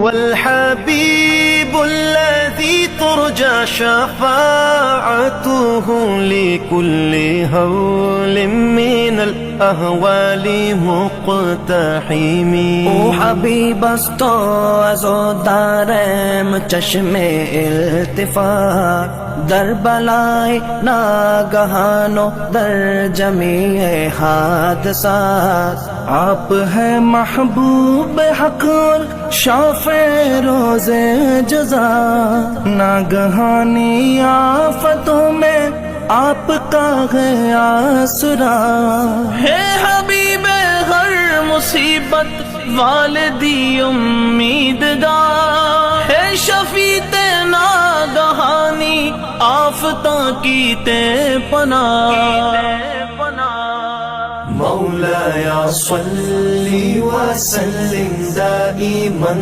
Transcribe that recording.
الحبيب الذي ترجى شفاعته لكل هول من الأهوال مقتحم. او حبیب است تو از و دارم چشم التفات، در بلائے ناگہان و در جمیع حادثات. آپ ہیں محبوب حق اور شافع روز جزا، ناگہانی آفتوں میں آپ کا ہے آسرا. ہے حبیب ہر مصیبت والدی امیدگار، ہے شفیع ناگہانی آفتاں کی تے پناہ. مولایا صلی وسلم دائما